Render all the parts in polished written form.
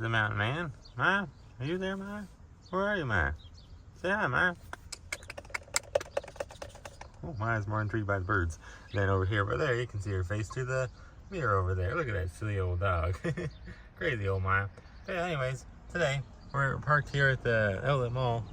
the mountain man. Ma, are you there, Ma? Where are you, Ma? Say hi, Ma. Oh, Ma's more intrigued by the birds than over here. But there, you can see her face through the mirror over there. Look at that silly old dog. Crazy old Ma. But yeah, anyways, today we're parked here at the outlet mall.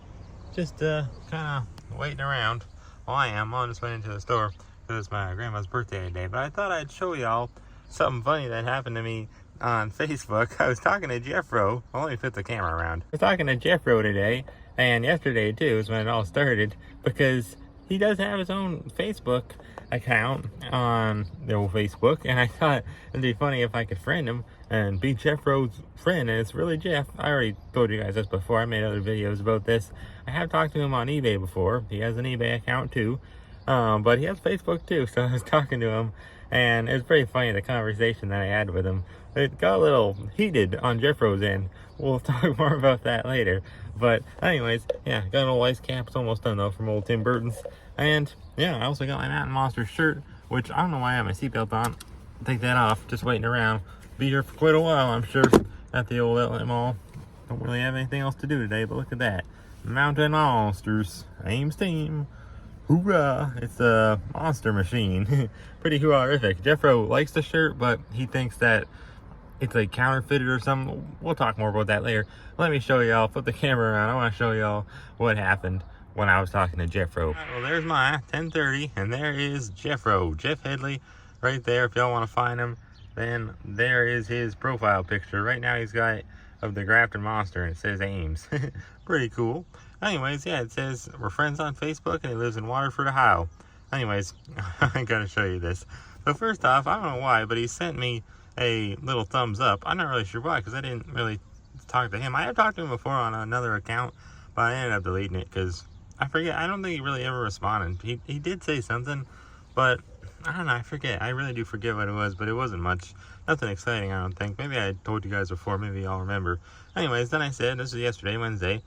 Just kind of waiting around. Well, I am. Mom just went into the store because it's my grandma's birthday today. But I thought I'd show y'all something funny that happened to me on Facebook. I was talking to Jeffro. I'll only fit the camera around. I was talking to Jeffro today, and yesterday too is when it all started, because he does have his own Facebook account on the old Facebook, and I thought it'd be funny if I could friend him and be Jeffro's friend. And it's really Jeff. I already told you guys this before. I made other videos about this. I have talked to him on eBay before. He has an eBay account too, but he has Facebook too. So I was talking to him, and it was pretty funny, the conversation that I had with him. It got a little heated on Jeffro's end. We'll talk more about that later. But anyways, yeah, got an old ice cap. It's almost done though, from old Tim Burton's. And yeah, I also got my Mountain Monster shirt, which I don't know why I have my seatbelt on. Take that off, just waiting around. Be here for quite a while, I'm sure, at the old outlet mall. Don't really have anything else to do today, but look at that. Mountain Monsters, Ames team. Hoorah! It's a monster machine. Pretty horrific. Jeffro likes the shirt, but he thinks that it's like counterfeited or something. We'll talk more about that later. Let me show y'all, flip the camera around. I want to show y'all what happened when I was talking to Jeffro. Right, well, there's my 10:30, and there is Jeffro, Jeff Headley, right there. If y'all want to find him, then there is his profile picture. Right now he's got of the Grafton Monster, and it says Ames. Pretty cool. Anyways, yeah, it says we're friends on Facebook, and he lives in Waterford, Ohio. Anyways, I gotta show you this. So first off, I don't know why, but he sent me a little thumbs up. I'm not really sure why, because I didn't really talk to him. I have talked to him before on another account, but I ended up deleting it because I forget. I don't think he really ever responded. He did say something, but I don't know. I forget. I really do forget what it was, but it wasn't much. Nothing exciting, I don't think. Maybe I told you guys before. Maybe y'all remember. Anyways, then I said, this was yesterday, Wednesday.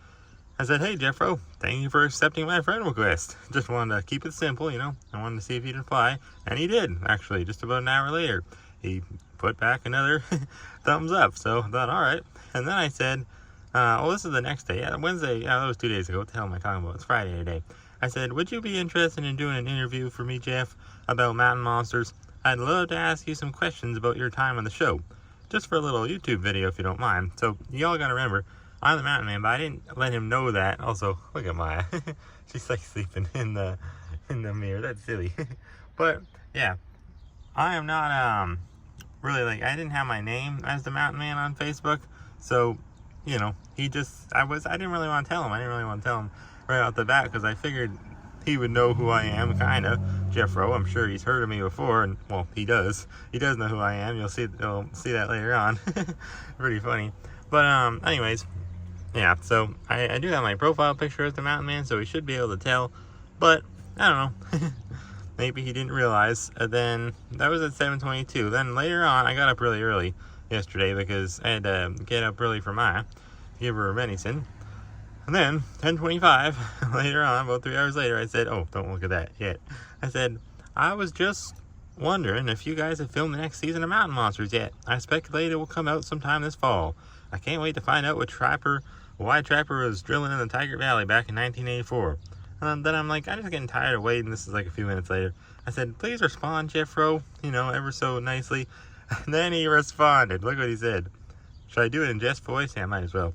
I said, hey, Jeffro, thank you for accepting my friend request. Just wanted to keep it simple, you know. I wanted to see if he'd reply, and he did, actually, just about an hour later. He put back another thumbs up, so I thought, all right. And then I said, well, this is the next day. Yeah, Wednesday, yeah, that was 2 days ago. What the hell am I talking about? It's Friday today. I said, would you be interested in doing an interview for me, Jeff, about mountain monsters? I'd love to ask you some questions about your time on the show, just for a little YouTube video, if you don't mind. So y'all gotta remember, I'm the mountain man, but I didn't let him know that. Also, look at Maya. She's like sleeping in the mirror. That's silly. But yeah, I am not really, like, I didn't have my name as the mountain man on Facebook, so you know, I didn't really want to tell him. I didn't really want to tell him right out the bat, because I figured he would know who I am, kind of. Jeffro, I'm sure he's heard of me before, and well, he does know who I am. You'll see that later on. Pretty funny. But anyways, yeah, so I do have my profile picture as the mountain man, so he should be able to tell, but I don't know. Maybe he didn't realize. Then that was at 7:22. Then later on, I got up really early yesterday because I had to get up early for Maya, give her venison. And then 10:25 later on, about 3 hours later, I said, oh, don't look at that yet. I said, I was just wondering if you guys have filmed the next season of Mountain Monsters yet. I speculate it will come out sometime this fall. I can't wait to find out why Trapper was drilling in the Tiger Valley back in 1984. And then I'm like, I'm just getting tired of waiting. This is like a few minutes later. I said, please respond, Jeffro, you know, ever so nicely. And then he responded. Look what he said. Should I do it in Jeff's voice? Yeah, I might as well.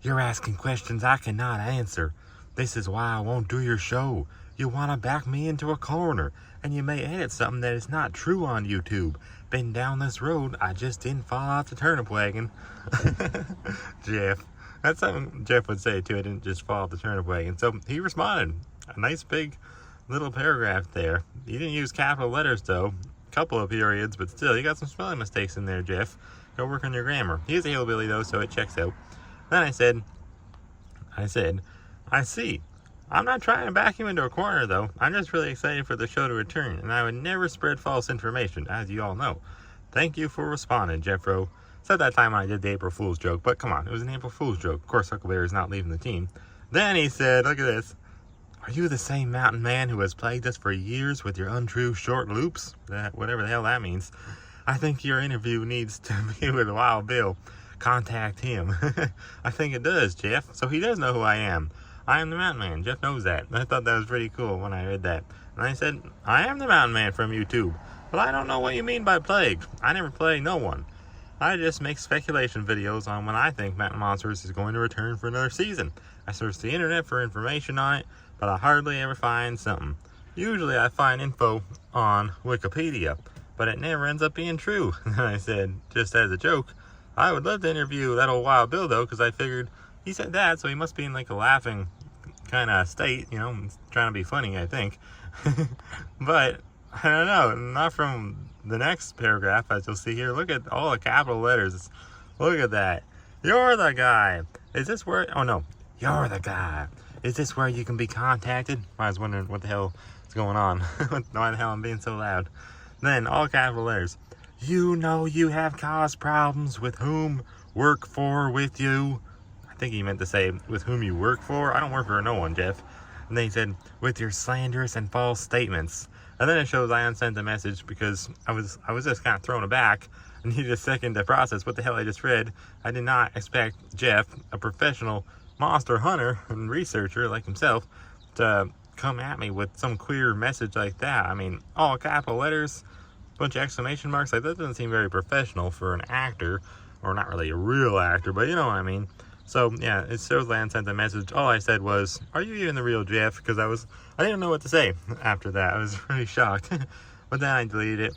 You're asking questions I cannot answer. This is why I won't do your show. You want to back me into a corner, and you may edit something that is not true on YouTube. Been down this road, I just didn't fall off the turnip wagon. Jeff. That's something Jeff would say too. I didn't just fall off the turnip wagon. So he responded. A nice big little paragraph there. He didn't use capital letters though. A couple of periods, but still, you got some spelling mistakes in there, Jeff. Go work on your grammar. He is a hillbilly though, so it checks out. Then I said, I see. I'm not trying to back you into a corner though. I'm just really excited for the show to return, and I would never spread false information, as you all know. Thank you for responding, Jeffro. Said that time I did the April Fool's joke, but come on, it was an April Fool's joke. Of course, Huckleberry is not leaving the team. Then he said, look at this. Are you the same mountain man who has plagued us for years with your untrue short loops? Whatever the hell that means. I think your interview needs to be with Wild Bill. contact him. I think it does, Jeff. So he does know who I am. I am the Mountain Man. Jeff knows that. I thought that was pretty cool when I read that. And I said, I am the Mountain Man from YouTube. But I don't know what you mean by plague. I never plague no one. I just make speculation videos on when I think Mountain Monsters is going to return for another season. I search the internet for information on it, but I hardly ever find something. Usually I find info on Wikipedia, but it never ends up being true. And I said, just as a joke, I would love to interview that old Wild Bill though, because I figured he said that, so he must be in like a laughing kind of state, you know, trying to be funny, I think. But I don't know, not from the next paragraph, as you'll see here. Look at all the capital letters. Look at that. You're the guy. Is this where, oh no, you're the guy. Is this where you can be contacted? I was wondering what the hell is going on. Why the hell I'm being so loud. Then, all capital letters. You know you have caused problems with whom work for with you. I think he meant to say with whom you work for. I don't work for no one, Jeff. And then he said, with your slanderous and false statements. And then it shows I unsent the message because I was just kind of thrown aback. I needed a second to process what the hell I just read. I did not expect Jeff, a professional monster hunter and researcher like himself, to come at me with some queer message like that. I mean, all capital letters, bunch of exclamation marks. Like, that doesn't seem very professional for an actor, or not really a real actor, but you know what I mean. So yeah, it shows I unsent the message. All I said was, are you even the real Jeff? Because I didn't know what to say after that. I was really shocked. But then I deleted it.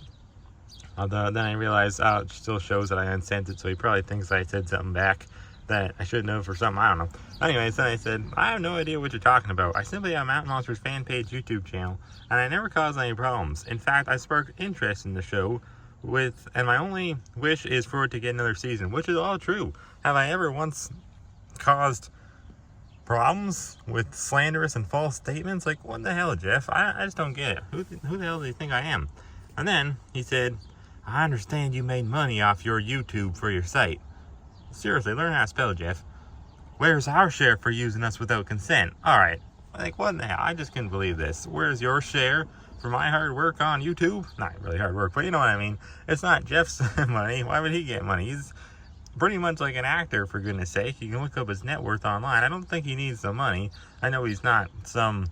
Then I realized it still shows that I unsent it, so he probably thinks I said something back that I should know for something. I don't know. Anyways, then I said, I have no idea what you're talking about. I simply have Mountain Monsters fan page YouTube channel, and I never caused any problems. In fact, I sparked interest in the show and my only wish is for it to get another season, which is all true. Have I ever once caused problems with slanderous and false statements? Like, what the hell, Jeff? I just don't get it. Who the hell do you think I am? And then he said, I understand you made money off your YouTube for your site. Seriously, learn how to spell, Jeff. Where's our share for using us without consent? Alright, like, what the hell? I just couldn't believe this. Where's your share for my hard work on YouTube? Not really hard work, but you know what I mean. It's not Jeff's money. Why would he get money? He's pretty much like an actor, for goodness sake. You can look up his net worth online. I don't think he needs the money. I know he's not some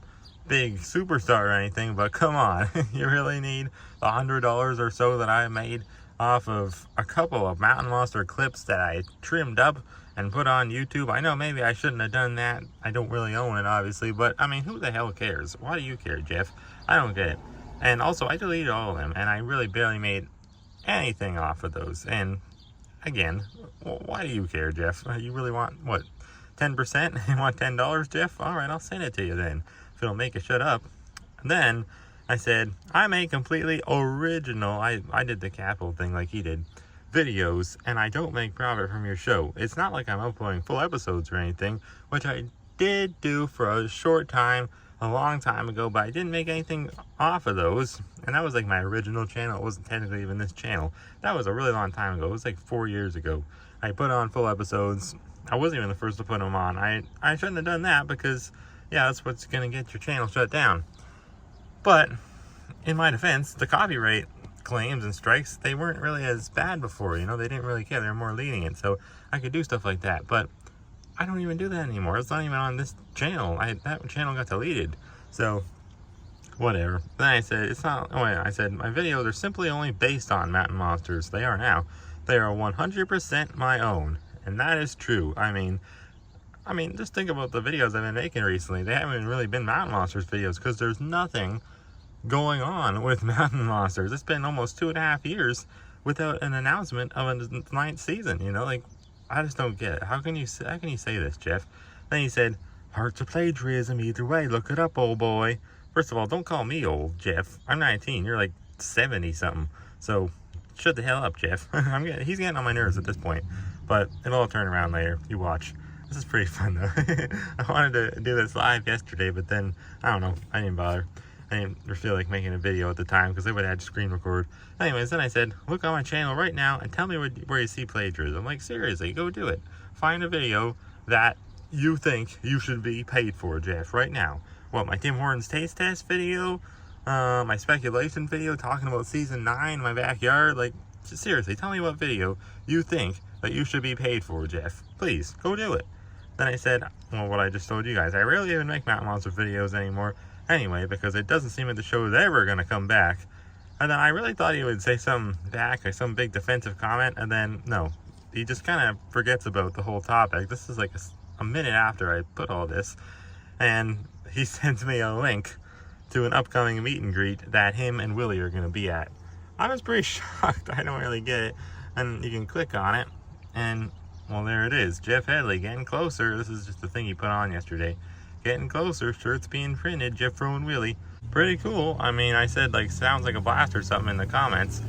big superstar or anything, but come on. You really need $100 or so that I made off of a couple of Mountain Monster clips that I trimmed up and put on YouTube. I know maybe I shouldn't have done that. I don't really own it, obviously, but I mean, who the hell cares? Why do you care, Jeff? I don't get it. And also, I deleted all of them, and I really barely made anything off of those. And again, why do you care, Jeff? You really want, what, 10%? You want $10, Jeff? Alright, I'll send it to you then, if it'll make you shut up. And then I said, I make completely original, I did the capital thing like he did, videos, and I don't make profit from your show. It's not like I'm uploading full episodes or anything, which I did do for a short time, a long time ago, but I didn't make anything off of those. And that was like my original channel. It wasn't technically even this channel. That was a really long time ago. It was like 4 years ago. I put on full episodes. I wasn't even the first to put them on. I shouldn't have done that because, yeah, that's what's going to get your channel shut down. But in my defense, the copyright claims and strikes, they weren't really as bad before, you know. They didn't really care. They were more lenient, so I could do stuff like that. But I don't even do that anymore. It's not even on this channel. That channel got deleted. So whatever. Then I said, it's not, oh yeah, I said, my videos are simply only based on Mountain Monsters. They are now. They are 100% my own. And that is true. I mean, just think about the videos I've been making recently. They haven't really been Mountain Monsters videos because there's nothing going on with Mountain Monsters. It's been almost 2.5 years without an announcement of a 9th season, you know? Like, I just don't get it. How can you say this, Jeff? Then he said, hearts of plagiarism either way. Look it up, old boy. First of all, don't call me old, Jeff. I'm 19. You're like 70-something. So shut the hell up, Jeff. He's getting on my nerves at this point. But it'll all turn around later. You watch. This is pretty fun, though. I wanted to do this live yesterday, but then, I don't know. I didn't bother. I didn't feel like making a video at the time because they would have to screen record. Anyways, then I said, look on my channel right now and tell me where you see plagiarism. I'm like, seriously, go do it. Find a video that you think you should be paid for, Jeff, right now. What, my Tim Hortons taste test video? My speculation video talking about season 9 in my backyard? Like, seriously, tell me what video you think but you should be paid for, Jeff. Please, go do it. Then I said, well, what I just told you guys, I rarely even make Mountain Monster videos anymore anyway, because it doesn't seem like the show is ever going to come back. And then I really thought he would say something back, like some big defensive comment, and then, no. He just kind of forgets about the whole topic. This is like a minute after I put all this, and he sends me a link to an upcoming meet and greet that him and Willie are going to be at. I was pretty shocked. I don't really get it. And you can click on it, and well, there it is. Jeff Headley getting closer. This is just the thing he put on yesterday. Getting closer. Shirts being printed. Jeffro and Willie. Pretty cool. I mean, I said, like, sounds like a blast or something in the comments.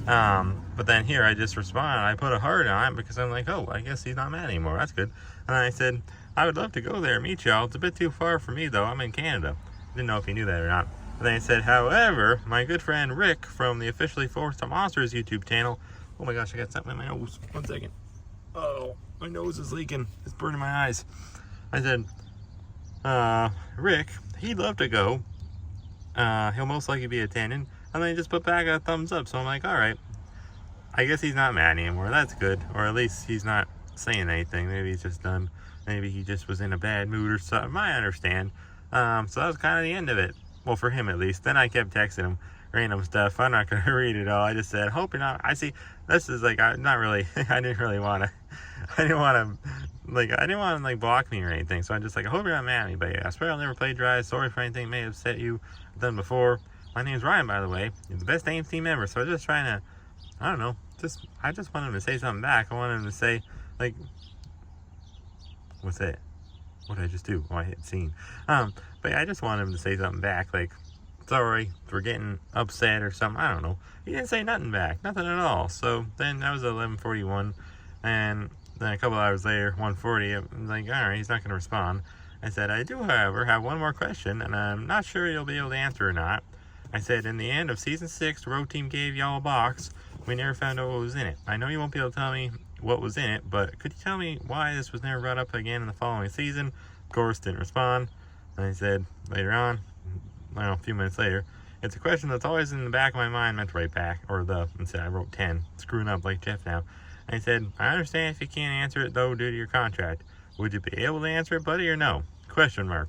But then here I just responded. I put a heart on it because I'm like, oh, I guess he's not mad anymore. That's good. And I said, I would love to go there and meet y'all. It's a bit too far for me, though. I'm in Canada. Didn't know if he knew that or not. And then he said, however, my good friend Rick from the Officially Forced to Monsters YouTube channel. Oh my gosh, I got something in my nose. 1 second. Oh, my nose is leaking. It's burning my eyes. I said, Rick, he'd love to go. He'll most likely be attending. And then he just put back a thumbs up. So I'm like, all right. I guess he's not mad anymore. That's good. Or at least he's not saying anything. Maybe he's just done. Maybe he just was in a bad mood or something. I understand. So that was kind of the end of it. Well, for him at least. Then I kept texting him random stuff. I'm not going to read it all. I just said, hope you're not. I see. This is like, I'm not really. I didn't want to like block me or anything. So I'm just like, I hope you're not mad at me. But yeah, I swear I'll never play dry. Sorry for anything may have upset you. I've done before. My name's Ryan, by the way. You're the best AIMS team ever. So I'm just trying to, I don't know. I just want him to say something back. I want him to say, like, what's that? What did I just do? Oh, I hit scene. But yeah, I just want him to say something back, like, sorry for getting upset or something. I don't know. He didn't say nothing back. Nothing at all. So then that was 11:41. And then a couple hours later, 1:40, I'm like, all right, he's not going to respond. I said, I do, however, have one more question, and I'm not sure you'll be able to answer or not. I said, in the end of Season 6, the road team gave y'all a box. We never found out what was in it. I know you won't be able to tell me what was in it, but could you tell me why this was never brought up again in the following season? Of course, didn't respond. And I said, later on, I don't know, a few minutes later, it's a question that's always in the back of my mind, meant to write back, or instead I wrote 10, screwing up like Jeff now. And I said, I understand if you can't answer it, though, due to your contract. Would you be able to answer it, buddy, or no? Question mark,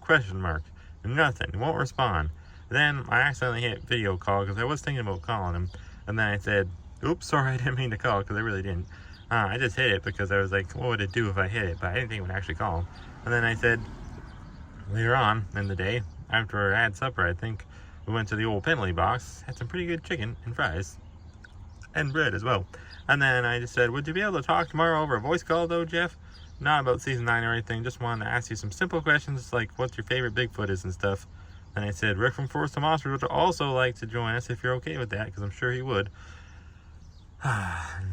nothing, he won't respond. Then I accidentally hit video call because I was thinking about calling him. And then I said, oops, sorry, I didn't mean to call because I really didn't. I just hit it because I was like, what would it do if I hit it? But I didn't think it would actually call him. And then I said, later on in the day, after I had supper, I think we went to the old penalty box, had some pretty good chicken and fries and bread as well. And then I just said, would you be able to talk tomorrow over a voice call though, Jeff? Not about season 9 or anything, just wanted to ask you some simple questions like what your favorite Bigfoot is and stuff. And I said, Rick from Force to Monsters would also like to join us if you're okay with that, because I'm sure he would.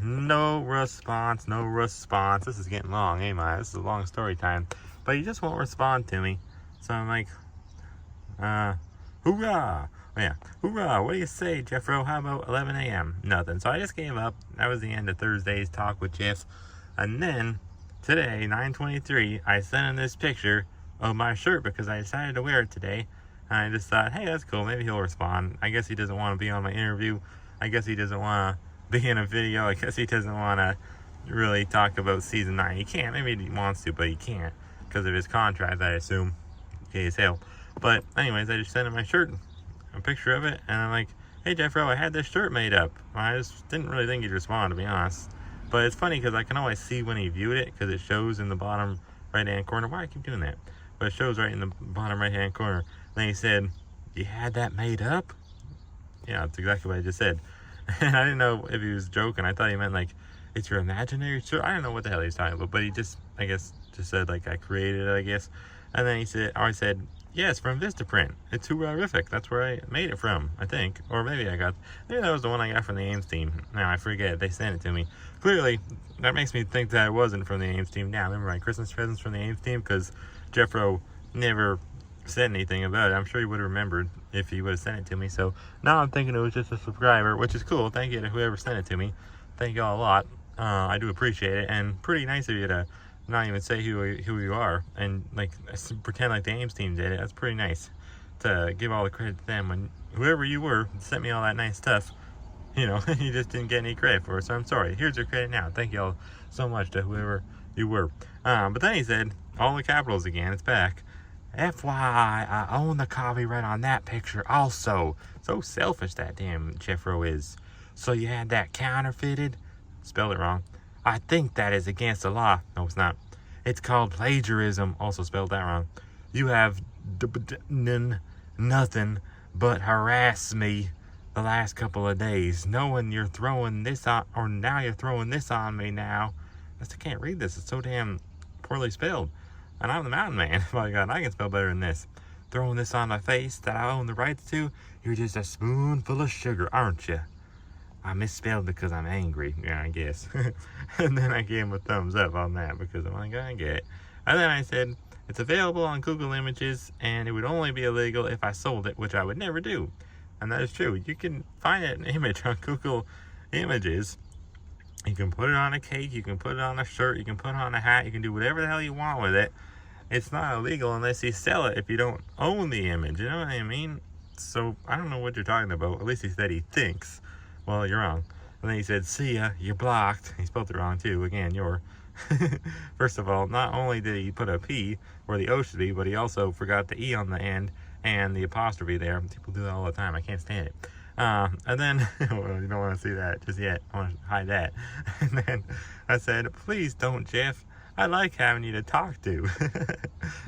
No response. This is getting long, ain't I? This is a long story time. But he just won't respond to me. So I'm like, hoorah! Oh yeah, hoorah! What do you say, Jeffro? How about 11 a.m.? Nothing. So I just gave up. That was the end of Thursday's talk with Jeff. And then, today, 9:23, I sent him this picture of my shirt because I decided to wear it today. And I just thought, hey, that's cool. Maybe he'll respond. I guess he doesn't want to be on my interview. I guess he doesn't want to be in a video. I guess he doesn't want to really talk about season 9. He can't. Maybe he wants to, but he can't because of his contract, I assume. Okay, as hell. But anyways, I just sent him my shirt, a picture of it, and I'm like, hey, Jeffro, I had this shirt made up. I just didn't really think he'd respond, to be honest. But it's funny because I can always see when he viewed it because it shows in the bottom right-hand corner. Why do I keep doing that? But it shows right in the bottom right-hand corner. Then he said, you had that made up? Yeah, that's exactly what I just said. And I didn't know if he was joking. I thought he meant like, it's your imaginary shirt. I don't know what the hell he was talking about, but he just, I guess, just said like I created it, I guess. And then he said, I said, yes, from Vistaprint. It's horrific. That's where I made it from, I think. Or maybe that was the one I got from the AIMS team. Now I forget. They sent it to me. Clearly, that makes me think that it wasn't from the AIMS team. Now, remember my Christmas presents from the AIMS team? Because Jeffro never said anything about it. I'm sure he would have remembered if he would have sent it to me. So now I'm thinking it was just a subscriber, which is cool. Thank you to whoever sent it to me. Thank you all a lot. I do appreciate it, and pretty nice of you to not even say who you are and like pretend like the AIMS team did it. That's pretty nice to give all the credit to them when whoever you were sent me all that nice stuff. you know, you just didn't get any credit for it, so I'm sorry. Here's your credit now. Thank you all so much to whoever you were. But then he said, all the capitals again, it's back. FYI, I own the copyright on that picture also. So selfish that damn Jeffro is. So you had that counterfeited? Spelled it wrong. I think that is against the law. No, it's not. It's called plagiarism. Also spelled that wrong. You have nothing but harassed me the last couple of days, knowing you're throwing this on, or now you're throwing this on me now. I can't read this. It's so damn poorly spelled. And I'm the mountain man. My God, I can spell better than this. Throwing this on my face that I own the rights to. You're just a spoonful of sugar, aren't you? I misspelled because I'm angry. Yeah, I guess. And then I gave him a thumbs up on that because I'm like, I get it. And then I said, it's available on Google Images, and it would only be illegal if I sold it, which I would never do. And that is true. You can find an image on Google Images. You can put it on a cake, you can put it on a shirt, you can put it on a hat, you can do whatever the hell you want with it. It's not illegal unless you sell it if you don't own the image, you know what I mean? So, I don't know what you're talking about. At least he said he thinks. Well, you're wrong. And then he said, see ya, you're blocked. He spelled it wrong too. Again, you're. First of all, not only did he put a P where the O should be, but he also forgot the E on the end and the apostrophe there. People do that all the time. I can't stand it. And then, well, you don't want to see that just yet. I want to hide that. And then I said, please don't, Jeff. I like having you to talk to.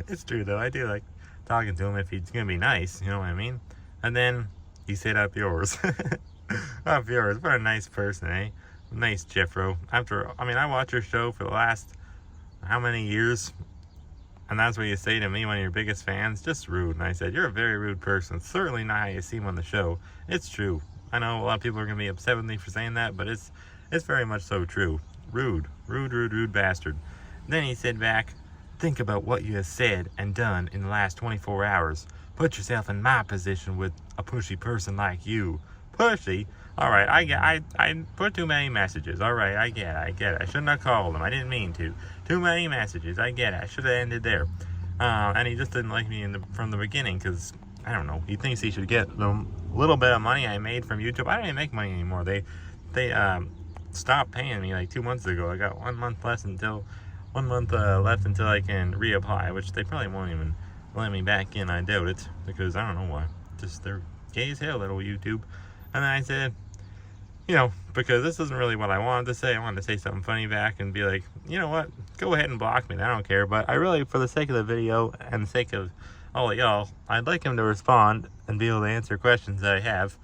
It's true, though. I do like talking to him if he's going to be nice. You know what I mean? And then he said, up yours. Up yours. What a nice person, eh? Nice Jeffro. I watch your show for the last, how many years? And that's what you say to me, one of your biggest fans. Just rude. And I said, you're a very rude person. Certainly not how you seem on the show. It's true. I know a lot of people are going to be upset with me for saying that, but it's very much so true. Rude. Rude bastard. Then he said back, think about what you have said and done in the last 24 hours. Put yourself in my position with a pushy person like you. Pushy? Alright, I put too many messages. Alright, I get it. I shouldn't have called him. I didn't mean to. Too many messages. I get it. I should have ended there. And he just didn't like me from the beginning because, I don't know, he thinks he should get the little bit of money I made from YouTube. I don't even make money anymore. They stopped paying me like 2 months ago. I got 1 month left until I can reapply, which they probably won't even let me back in. I doubt it because I don't know why. Just they're gay as hell, that old YouTube. And then I said, you know, because this isn't really what I wanted to say. I wanted to say something funny back and be like, you know what? Go ahead and block me. I don't care. But I really, for the sake of the video and the sake of all of y'all, I'd like him to respond and be able to answer questions that I have.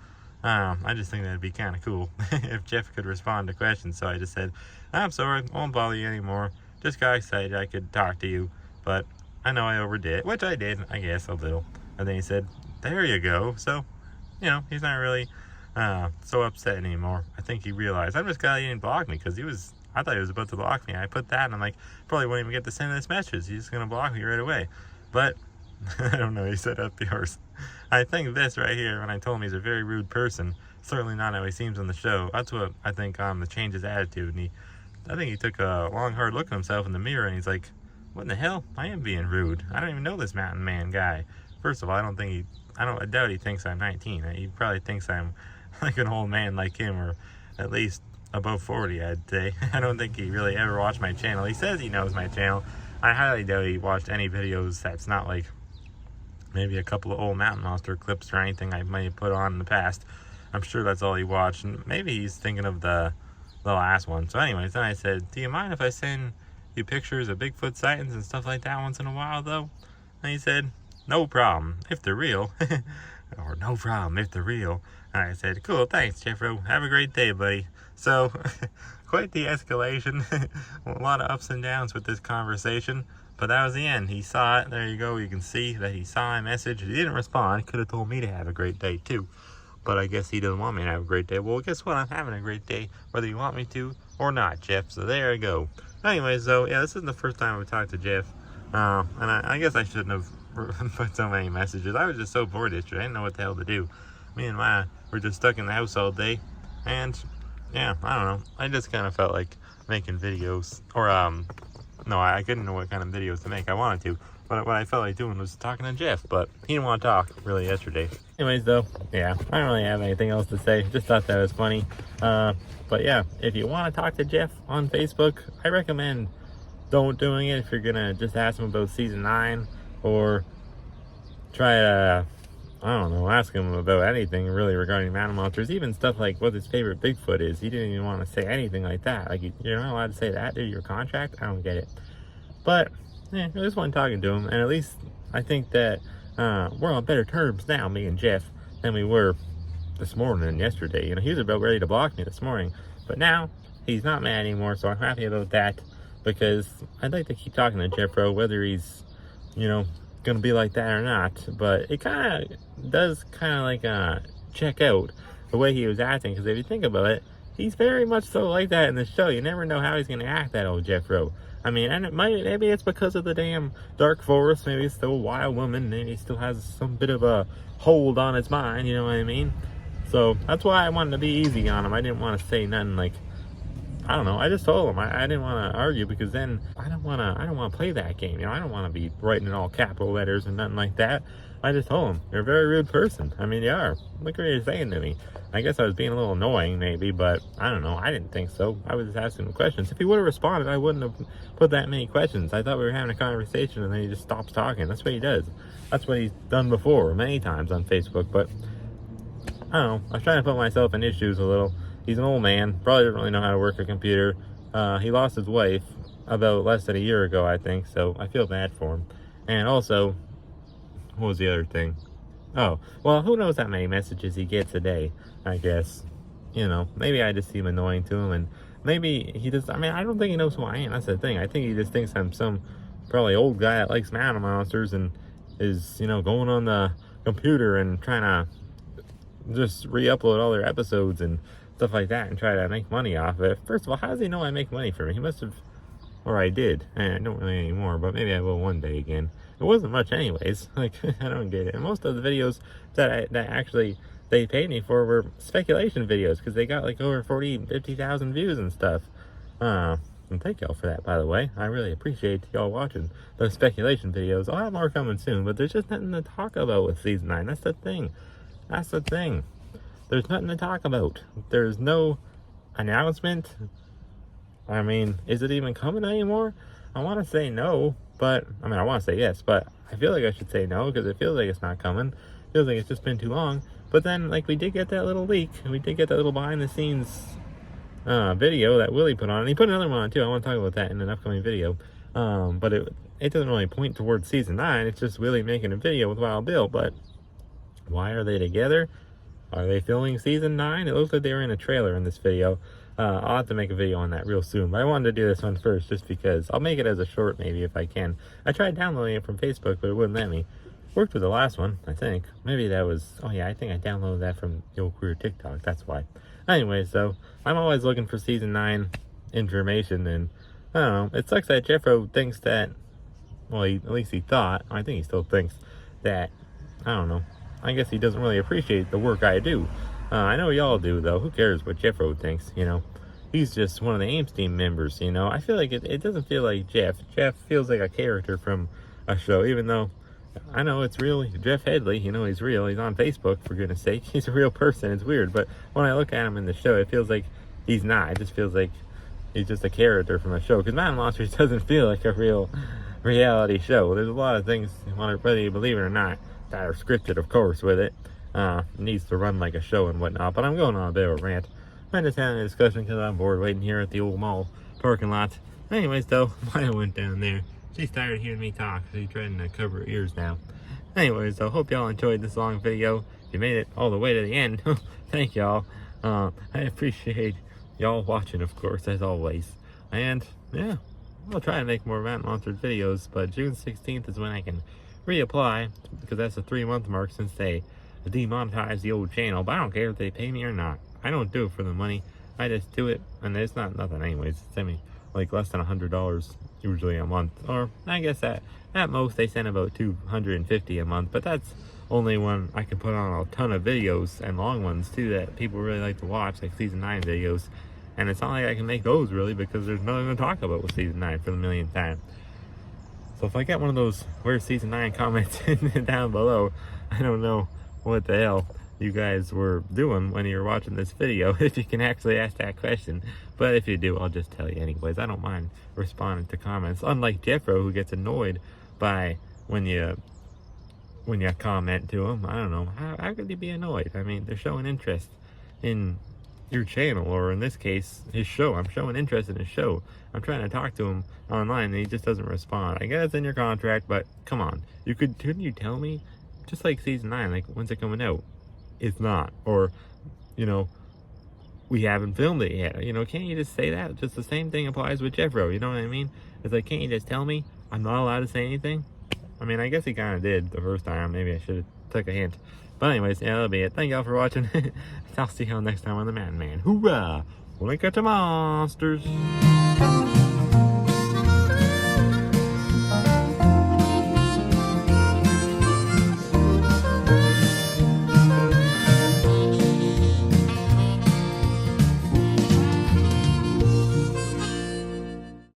I just think that'd be kind of cool if Jeff could respond to questions. So I just said, I'm sorry, I won't bother you anymore. Just got excited I could talk to you, but I know I overdid, which I did, I guess, a little. And then he said, there you go. So, you know, he's not really so upset anymore. I think he realized, I'm just glad he didn't block me, because I thought he was about to block me. I put that, and I'm like, probably won't even get to send this message. He's just going to block me right away. But, I don't know, he said up yours. I think this right here, when I told him he's a very rude person, certainly not how he seems on the show, that's what I think to change his attitude. And I think he took a long, hard look at himself in the mirror, and he's like, what in the hell? I am being rude. I don't even know this mountain man guy. First of all, I doubt he thinks I'm 19. He probably thinks I'm like an old man like him, or at least above 40, I'd say. I don't think he really ever watched my channel. He says he knows my channel. I highly doubt he watched any videos that's not like maybe a couple of old Mountain Monster clips or anything I might have put on in the past. I'm sure that's all he watched. And maybe he's thinking of the last one. So anyways, then I said, do you mind if I send you pictures of Bigfoot sightings and stuff like that once in a while, though? And he said, no problem, if they're real. Or no problem, if they're real. And I said, cool, thanks, Jeffro. Have a great day, buddy. So, quite the escalation. A lot of ups and downs with this conversation. But that was the end. He saw it. There you go. You can see that he saw my message. He didn't respond. Could have told me to have a great day, too. But I guess he doesn't want me to have a great day. Well, guess what? I'm having a great day, whether you want me to or not, Jeff. So there you go. Anyways, though, yeah, this isn't the first time I've talked to Jeff. And I guess I shouldn't have put so many messages. I was just so bored yesterday. I didn't know what the hell to do. Me and Maya were just stuck in the house all day. And, yeah, I don't know. I just kind of felt like making videos. Or, no, I couldn't know what kind of videos to make. I wanted to, but what I felt like doing was talking to Jeff, but he didn't want to talk really yesterday. Anyways, though, yeah, I don't really have anything else to say. Just thought that was funny. But yeah, if you want to talk to Jeff on Facebook, I recommend don't doing it if you're gonna just ask him about season 9, or try to, I don't know, ask him about anything really regarding Mountain Monsters, even stuff like what his favorite Bigfoot is. He didn't even want to say anything like that. Like, you're not allowed to say that through your contract? I don't get it. But, yeah, I just want talking to him, and at least I think that we're on better terms now, me and Jeff, than we were this morning and yesterday. You know, he was about ready to block me this morning, but now he's not mad anymore, so I'm happy about that, because I'd like to keep talking to Jeffro, whether he's, you know, gonna be like that or not. But it kind of does like check out the way he was acting, because if you think about it, he's very much so like that in the show. You never know how he's gonna act, that old Jeffro. I mean, and maybe it's because of the damn dark forest, maybe it's still a wild woman, maybe he still has some bit of a hold on his mind, you know what I mean? So that's why I wanted to be easy on him. I didn't want to say nothing like, I don't know, I just told him I didn't want to argue, because then I don't want to play that game, you know. I don't want to be writing in all capital letters and nothing like that. I just told him, you're a very rude person. I mean, you are. Look what you're saying to me. I guess I was being a little annoying maybe, but I don't know, I didn't think so. I was just asking him questions. If he would have responded, I wouldn't have put that many questions. I thought we were having a conversation, and then he just stops talking. That's what he does. That's what he's done before many times on Facebook. But I don't know, I was trying to put myself in his shoes a little. He's an old man, probably doesn't really know how to work a computer. He lost his wife about less than a year ago, I think, so I feel bad for him. And also, what was the other thing? Oh, well, who knows how many messages he gets a day, I guess. You know, maybe I just seem annoying to him, and maybe he just, I mean, I don't think he knows who I am, that's the thing. I think he just thinks I'm some probably old guy that likes Mountain Monsters and is, you know, going on the computer and trying to just re-upload all their episodes and stuff like that and try to make money off of it. First of all, how does he know I make money for him? He must have, or I did. I don't really anymore, but maybe I will one day again. It wasn't much anyways. Like, I don't get it. And most of the videos that actually they paid me for were speculation videos, because they got like over 50,000 views and stuff. And thank y'all for that, by the way. I really appreciate y'all watching those speculation videos. I'll have more coming soon, but there's just nothing to talk about with season 9. That's the thing. That's the thing. There's nothing to talk about. There's no announcement. I mean, is it even coming anymore? I want to say no, but, I mean, I want to say yes, but I feel like I should say no, because it feels like it's not coming. It feels like it's just been too long. But then, like, we did get that little leak, and we did get that little behind-the-scenes video that Willie put on, and he put another one on, too. I want to talk about that in an upcoming video. But it doesn't really point towards season 9. It's just Willie making a video with Wild Bill, but why are they together? Are they filming season 9? It looks like they were in a trailer in this video. I'll have to make a video on that real soon, but I wanted to do this one first just because. I'll make it as a short maybe if I can. I tried downloading it from Facebook, but it wouldn't let me. Worked with the last one, I think. Maybe that was, oh yeah, I think I downloaded that from the old Queer TikTok, that's why. Anyways, so I'm always looking for season 9 information, and I don't know, it sucks that Jeffro thinks that, well, at least he thought, I think he still thinks that, I don't know, I guess he doesn't really appreciate the work I do. I know y'all do, though. Who cares what Jeffro thinks, you know? He's just one of the Ames team members, you know? I feel like it doesn't feel like Jeff. Jeff feels like a character from a show, even though I know it's real. Jeff Headley, you know, he's real. He's on Facebook, for goodness sake. He's a real person. It's weird, but when I look at him in the show, it feels like he's not. It just feels like he's just a character from a show, because Mountain Monsters doesn't feel like a real reality show. There's a lot of things, whether you believe it or not, that are scripted, of course, with it. Needs to run like a show and whatnot, but I'm going on a bit of a rant. I'm just having a discussion because I'm bored waiting here at the old mall parking lot. Anyways, though, Maya went down there. She's tired of hearing me talk, so she's trying to cover her ears now. Anyways, I hope y'all enjoyed this long video. If you made it all the way to the end, thank y'all. I appreciate y'all watching, of course, as always. And, yeah, I'll try to make more Mountain Monsters videos, but June 16th is when I can reapply, because that's the 3-month mark since they demonetize the old channel. But I don't care if they pay me or not. I don't do it for the money. I just do it, and it's not nothing anyways. It's like less than $100 usually a month, or I guess at most they send about $250 a month, but that's only when I can put on a ton of videos, and long ones too, that people really like to watch, like season 9 videos. And it's not like I can make those really, because there's nothing to talk about with season 9 for the millionth time. So if I get one of those "where's season 9" comments down below, I don't know what the hell you guys were doing when you were watching this video, if you can actually ask that question. But if you do, I'll just tell you anyways. I don't mind responding to comments, unlike Jeffro, who gets annoyed by when you comment to him. I don't know, how could he be annoyed? I mean, they're showing interest in your channel, or in this case, his show. I'm showing interest in his show. I'm trying to talk to him online, and he just doesn't respond. I guess it's in your contract, but come on. Couldn't you tell me? Just like season 9, like, when's it coming out? It's not. Or, you know, we haven't filmed it yet. You know, can't you just say that? Just the same thing applies with Jeffro, you know what I mean? It's like, can't you just tell me I'm not allowed to say anything? I mean, I guess he kind of did the first time. Maybe I should have took a hint. But anyways, yeah, that'll be it. Thank y'all for watching. I'll see y'all next time on the Man. Hoorah! Link it to monsters.